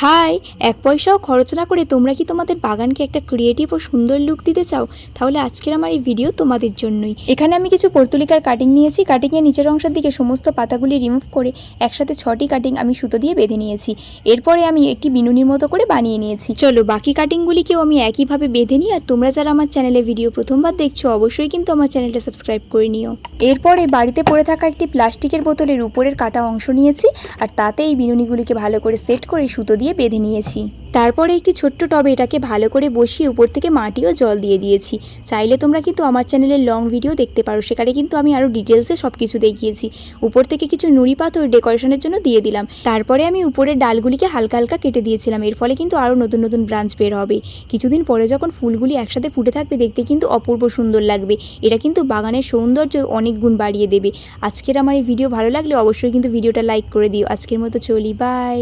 High, এক পয়সাও খরচ না করে তোমরা কি তোমাদের বাগানকে একটা ক্রিয়েটিভ ও সুন্দর লুক দিতে চাও? তাহলে আজকের আমার এই ভিডিও তোমাদের জন্যই। এখানে আমি কিছু পর্তুলিকার কাটিং নিয়েছি। কাটিংয়ের নিচের অংশের দিকে সমস্ত পাতাগুলি রিমুভ করে একসাথে 6টি কাটিং আমি সুতো দিয়ে বেঁধে নিয়েছি। এরপরে আমি একটি বিনুনির মতো করে বানিয়ে নিয়েছি। চলো বাকি কাটিংগুলিকেও আমি একইভাবে বেঁধে নিই। আর তোমরা যারা আমার চ্যানেলে ভিডিও প্রথমবার দেখছো অবশ্যই কিন্তু আমার চ্যানেলটা সাবস্ক্রাইব করে নিও। এরপরে বাড়িতে পড়ে থাকা একটি প্লাস্টিকের বোতলের উপরের কাটা অংশ নিয়েছি আর তাতে এই বিনুনিগুলিকে ভালো করে সেট করে সুতো দিয়ে বেঁধে নিয়েছি। তারপরে একটি ছোট্ট টবে এটাকে ভালো করে বসিয়ে উপর থেকে মাটি ও জল দিয়ে দিয়েছি। চাইলে তোমরা কিন্তু আমার চ্যানেলের লং ভিডিও দেখতে পারো, সেখানে কিন্তু আমি আরও ডিটেলসে সব কিছু দেখিয়েছি। উপর থেকে কিছু নুড়ি পাথর ডেকোরেশনের জন্য দিয়ে দিলাম। তারপরে আমি উপরের ডালগুলিকে হালকা হালকা কেটে দিয়েছিলাম। এর ফলে কিন্তু আরও নতুন নতুন ব্রাঞ্চ বের হবে। কিছুদিন পরে যখন ফুলগুলি একসাথে ফুটে থাকবে দেখতে কিন্তু অপূর্ব সুন্দর লাগবে। এটা কিন্তু বাগানের সৌন্দর্য অনেক গুণ বাড়িয়ে দেবে। আজকের আমার এই ভিডিও ভালো লাগলে অবশ্যই কিন্তু ভিডিওটা লাইক করে দিও। আজকের মতো চলি, বাই।